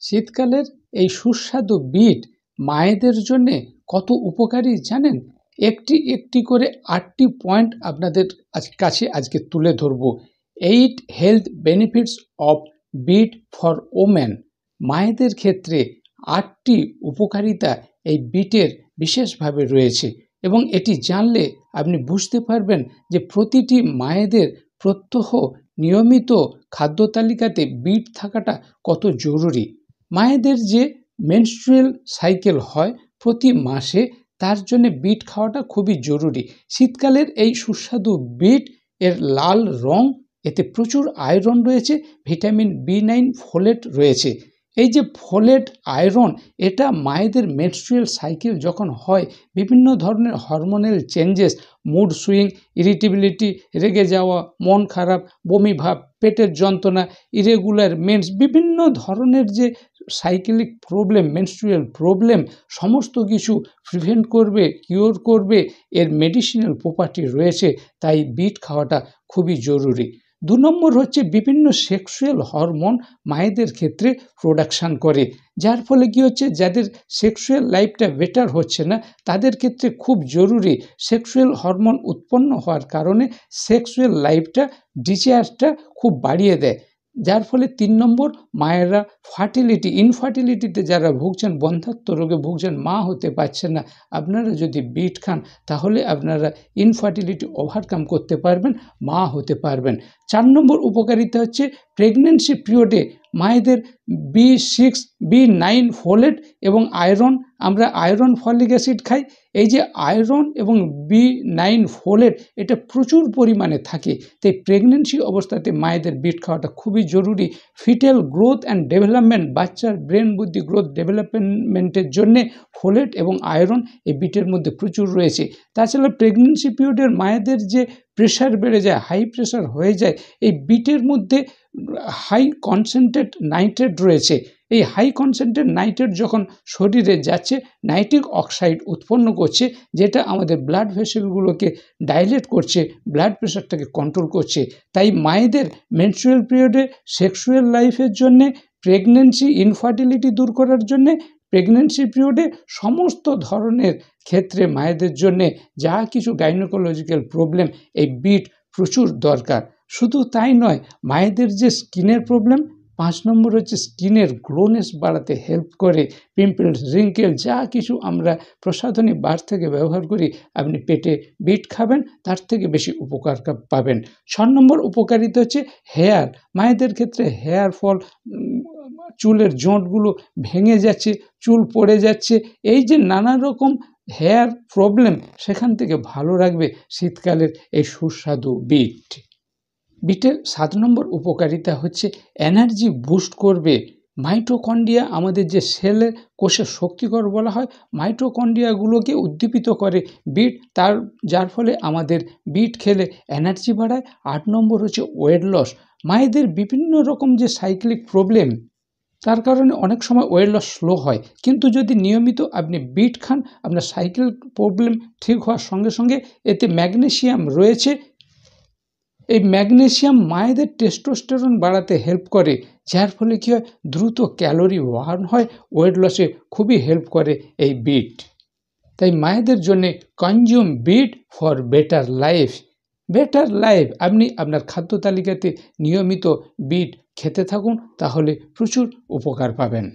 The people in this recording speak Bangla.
শীতকালের এই সুস্বাদু বিট মায়েদের জন্যে কত উপকারী জানেন? একটি একটি করে ৮টি পয়েন্ট আপনাদের কাছে আজকে তুলে ধরব। 8 health benefits of beet for women. মায়েদের ক্ষেত্রে ৮টি উপকারিতা এই বিটের বিশেষভাবে রয়েছে এবং এটি জানলে আপনি বুঝতে পারবেন যে প্রতিটি মায়েদের প্রত্যহ নিয়মিত খাদ্য তালিকাতে বিট থাকাটা কত জরুরি। মায়েদের যে মেনস্ট্রুয়াল সাইকেল হয় প্রতি মাসে, তার জন্য বিট খাওয়াটা খুবই জরুরি। শীতকালের এই সুস্বাদু বিট এর লাল রং, এতে প্রচুর আয়রন রয়েছে, ভিটামিন B9, ফোলেট রয়েছে। এই যে ফোলেট, আয়রন, এটা মায়েদের মেনস্ট্রুয়াল সাইকেল যখন হয়, বিভিন্ন ধরনের hormonal changes, mood swing, irritability, রেগে যাওয়া, মন খারাপ, বমি ভাব, পেটের যন্ত্রণা, ইরেগুলার মেন্স, বিভিন্ন ধরনের যে সাইকেলিক প্রবলেম, মেনস্ট্রুয়াল প্রবলেম, সমস্ত কিছু প্রিভেন্ট করবে, কিওর করবে, এর মেডিসিনাল প্রপার্টি রয়েছে। তাই বিট খাওয়াটা খুবই জরুরি। ২ নম্বর হচ্ছে বিভিন্ন সেক্সুয়াল হরমোন মায়েদের ক্ষেত্রে প্রোডাকশান করে, যার ফলে কি হচ্ছে, যাদের সেক্সুয়াল লাইফটা বেটার হচ্ছে না, তাদের ক্ষেত্রে খুব জরুরি। সেক্সুয়াল হরমোন উৎপন্ন হওয়ার কারণে সেক্সুয়াল লাইফটা, ডিজায়ারটা খুব বাড়িয়ে দেয়, যার ফলে ৩ নম্বর, মায়েরা ইনফার্টিলিটিতে যারা ভুগছেন, বন্ধ্যাত্ব রোগে ভুগছেন, মা হতে পারছেন না, আপনারা যদি বিট খান তাহলে আপনারা ইনফার্টিলিটি ওভারকাম করতে পারবেন, মা হতে পারবেন। ৪ নম্বর উপকারিতা হচ্ছে প্রেগনেন্সি পিরিয়ডে মায়েদের B6, B9, ফোলেট এবং আয়রন, আমরা আয়রন ফলিক অ্যাসিড খাই, এই যে আয়রন এবং B9, ফোলেট, এটা প্রচুর পরিমাণে থাকে। তাই প্রেগনেন্সি অবস্থাতে মায়েদের বিট খাওয়াটা খুবই জরুরি। ফিটাল গ্রোথ অ্যান্ড ডেভেলপমেন্ট, বাচ্চার ব্রেন বুদ্ধি গ্রোথ ডেভেলপমেন্টের জন্যে ফোলেট এবং আয়রন এই বিটের মধ্যে প্রচুর রয়েছে। তাছাড়া প্রেগনেন্সি পিরিয়ডের মায়েদের যে প্রেশার বেড়ে যায়, হাই প্রেশার হয়ে যায়, এই বিটের মধ্যে হাই কনসেন্ট্রেট নাইট্রেট রয়েছে। এই হাই কনসেন্ট্রেট নাইট্রেট যখন শরীরে যাচ্ছে, নাইট্রিক অক্সাইড উৎপন্ন করছে, যেটা আমাদের ব্লাড ভেসেলগুলোকে ডাইলেট করছে, ব্লাড প্রেশারটাকে কন্ট্রোল করছে। তাই মায়েদের মেনস্ট্রুয়াল পিরিয়ডে, সেক্সুয়াল লাইফের জন্যে, প্রেগনেন্সি ইনফার্টিলিটি দূর করার জন্যে, প্রেগনেন্সি পিরিয়ডে সমস্ত ধরনের ক্ষেত্রে মায়েদের জন্যে যা কিছু গাইনোকোলজিক্যাল প্রবলেম, এই বিট প্রচুর দরকার। শুধু তাই নয়, মায়েদের যে স্কিনের প্রবলেম, ৫ নম্বর হচ্ছে স্কিনের গ্লোনেস বাড়াতে হেল্প করে। পিম্পলস, রিঙ্কেল, যা কিছু আমরা প্রসাধনী বার থেকে ব্যবহার করি, আপনি পেটে বিট খাবেন, তার থেকে বেশি উপকার পাবেন। ৬ নম্বর উপকারিতা হচ্ছে হেয়ার। মায়েদের ক্ষেত্রে হেয়ার ফল, চুলের জোঁটগুলো ভেঙে যাচ্ছে, চুল পড়ে যাচ্ছে, এই যে নানা রকম হেয়ার প্রবলেম, সেখান থেকে ভালো রাখবে শীতকালের এই সুস্বাদু বিট। বিটের ৭ নম্বর উপকারিতা হচ্ছে এনার্জি বুস্ট করবে। মাইটোকন্ড্রিয়া, আমাদের যে সেলের কোষের শক্তিকর বলা হয়, মাইটোকন্ড্রিয়াগুলোকে উদ্দীপিত করে বিট, যার ফলে আমাদের বিট খেলে এনার্জি বাড়ায়। ৮ নম্বর হচ্ছে ওয়েট লস। মায়েদের বিভিন্ন রকম যে সাইক্লিক প্রবলেম, তার কারণে অনেক সময় ওয়েট লস স্লো হয়, কিন্তু যদি নিয়মিত আপনি বিট খান, আপনার সাইকেল প্রবলেম ঠিক হওয়ার সঙ্গে সঙ্গে, এতে ম্যাগনেসিয়াম রয়েছে। এই ম্যাগনেসিয়াম মায়েদের টেস্টোস্টেরন বাড়াতে হেল্প করে, যার ফলে কী হয়, দ্রুত ক্যালোরি বার্ন হয়, ওয়েট লসে খুবই হেল্প করে এই বিট। তাই মায়েদের জন্যে consume beet for better life. Better life, আপনি আপনার খাদ্য তালিকাতে নিয়মিত বিট খেতে থাকুন, তাহলে প্রচুর উপকার পাবেন।